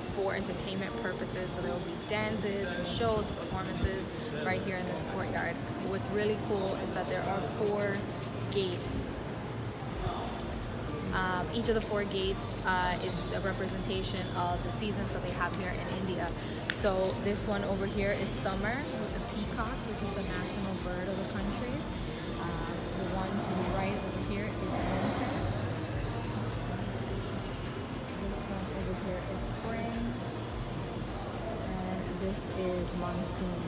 used for entertainment purposes. So there will be dances and shows, performances right here in this courtyard. But what's really cool is that there are 4 gates. Each of the 4 gates is a representation of the seasons that they have here in India. So this one over here is summer with the peacocks, which is the national bird of the country. The one to the right over here is winter. This one over here is spring. And this is monsoon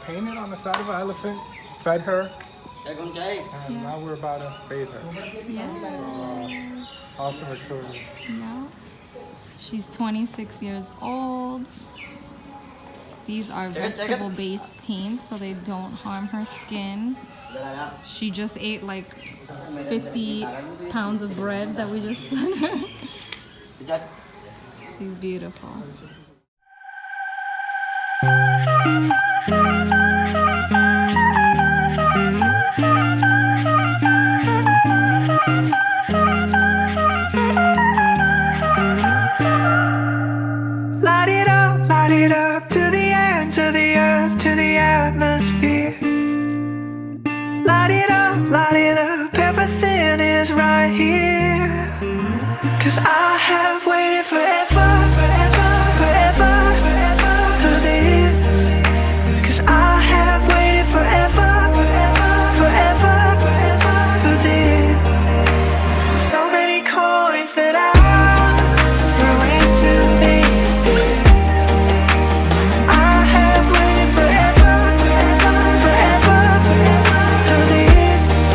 painted on the side of an elephant, fed her, and now we're about to bathe her. Yeah. Awesome experience. Yeah. She's 26 years old. These are vegetable-based paints, so they don't harm her skin. She just ate like 50 pounds of bread that we just fed her. She's beautiful. Light it up to the end, to the earth, to the atmosphere. 'Cause I have waited forever, forever, forever, forever for this. 'Cause I have waited forever, forever, forever, forever for this. So many coins that I throw into this. I have waited forever, forever, forever, forever for this,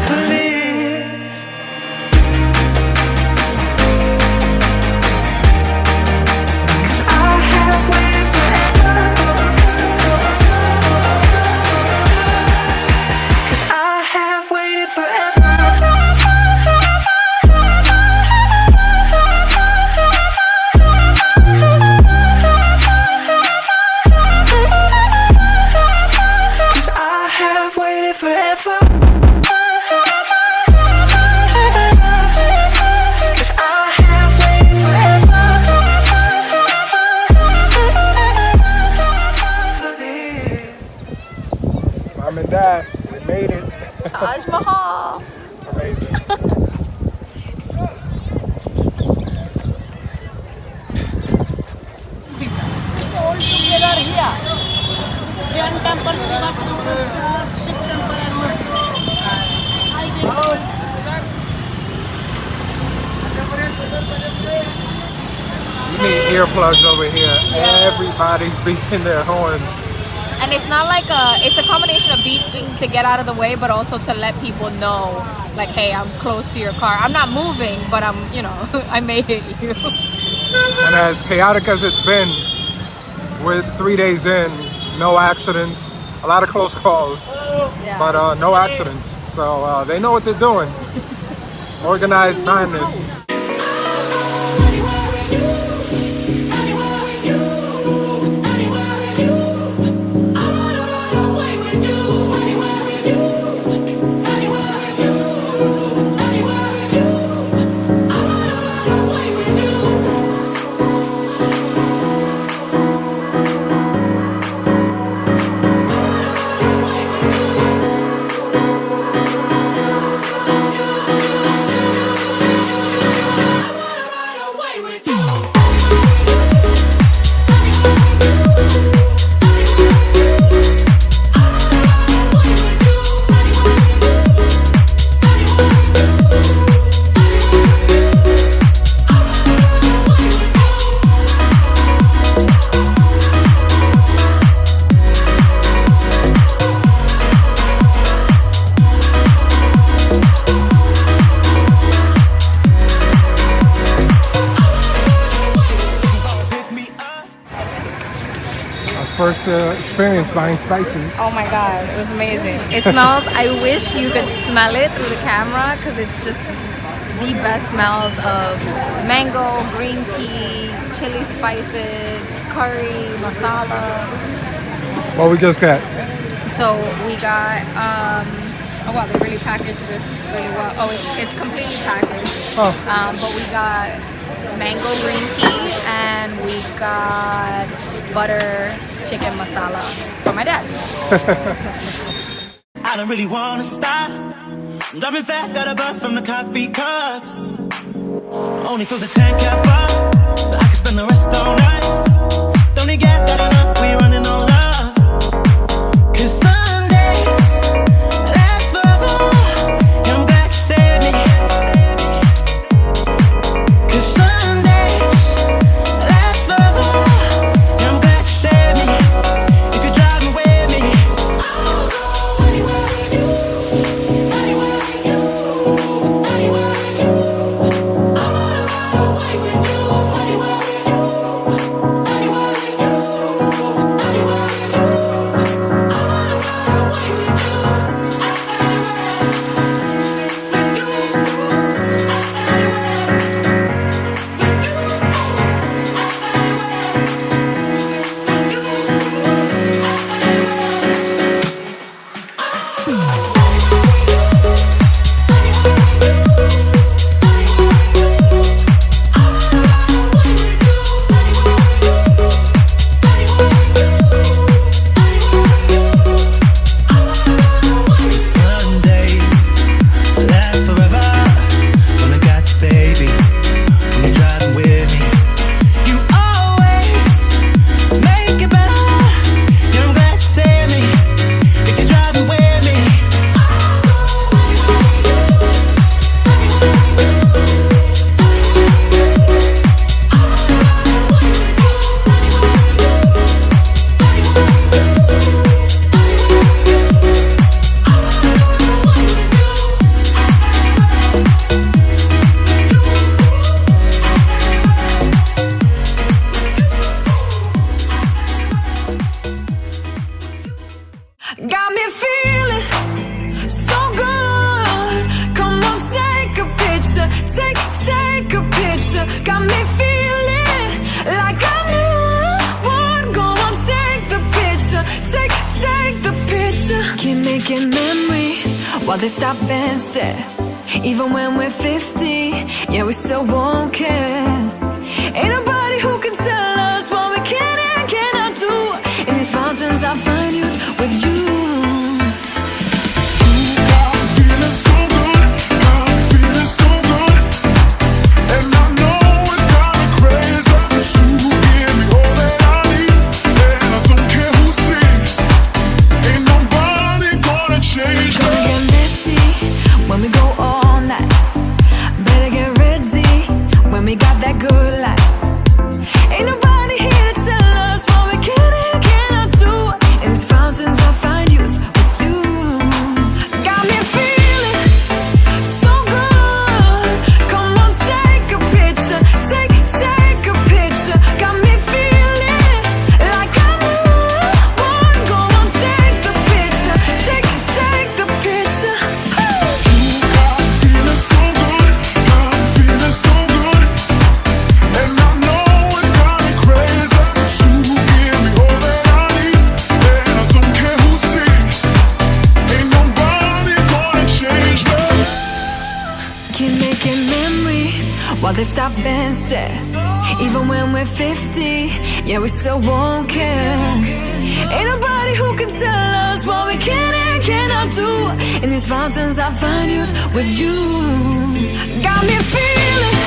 for this. 'Cause I have waited forever. 'Cause I have waited forever. Cause I have waited forever. Cause I have waited forever for this. Mom and Dad, we made it. Taj Mahal. Amazing. All together here. Jain temple, Shiva temple, Sikh temple, and I You need earplugs over here. Everybody's beating their horns. And it's not like it's a combination of beeping to get out of the way, but also to let people know, like, hey, I'm close to your car. I'm not moving, but I'm, you know, I may hit you. And as chaotic as it's been, we're 3 days in, no accidents, a lot of close calls, Yeah. but no accidents. So they know what they're doing. Organized madness. First experience buying spices. Oh my god, it was amazing. It smells, I wish you could smell it through the camera because it's just the best smells of mango, green tea, chili spices, curry, masala. What we just got? So we got, oh wow, they really packaged this really well. Oh, it's completely packaged. Oh. But we got mango green tea and we got butter chicken masala for my dad. I don't really wanna stop. I'm driving fast, got a buzz from the coffee cups. Only fill the tank half up, so I can spend the rest all night. Don't need gas, got enough, we running on love. 'Cause Sundays last forever. Yeah, I'm glad you saved me. 'Cause Sundays last forever. Yeah, I'm glad you saved me. If you're driving with me, I'll go anywhere with you. Anywhere with you. Anywhere with you. I wanna run away with you. Anywhere with you. Anywhere with you. Anywhere with you. making memories while they stop and stare. Even when we're 50, yeah, we still won't care. Ain't nobody who can tell us what we can and cannot do. In these mountains I'll find youth with you. While they stop and stare. Even when we're 50, yeah, we still won't care. Ain't nobody who can tell us what we can and cannot do. In these mountains I'll find youth with you. Got me feeling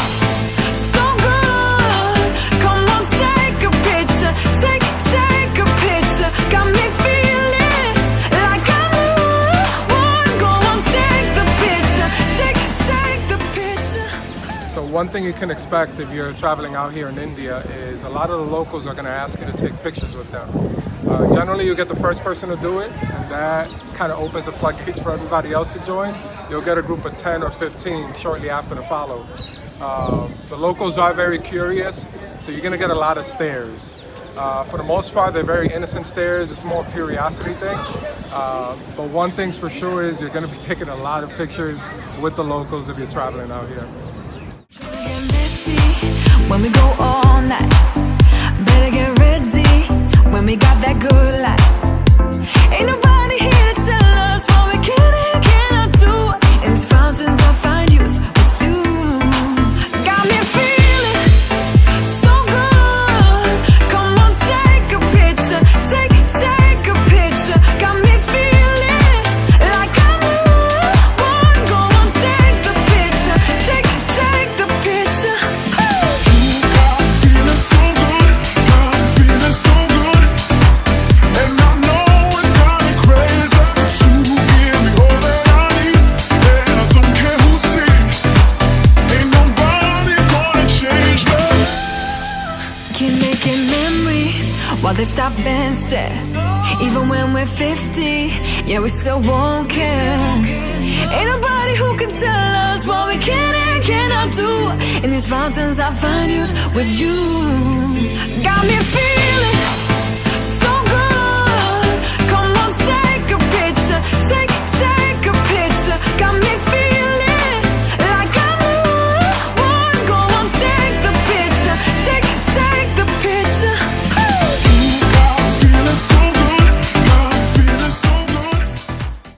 so good. Come on, take a picture. Take a picture. Got me feeling like I knew one. Go on, take the picture. Take the picture. So one thing you can expect if you're traveling out here in India is a lot of the locals are going to ask you to take pictures with them. Generally, you get the first person to do it, and that kind of opens the floodgates for everybody else to join. You'll get a group of 10 or 15 shortly after to follow. The locals are very curious, so you're going to get a lot of stares. For the most part, they're very innocent stares. It's more a curiosity thing. But one thing's for sure is you're going to be taking a lot of pictures with the locals if you're traveling out here. When we go all night, better get ready. When we got that good life, ain't nobody here to tell us what we can and cannot do. In these fountains I'll find youth with you. Got me feeling so good. Come on, take a picture. Take a picture. Got me feeling like I knew one. Go on, take the picture. Take the picture. While they stop and stare. Even when we're 50, yeah, we still won't care. Ain't nobody who can tell us what we can and cannot do. In these mountains I'll find youth with you. Got me feeling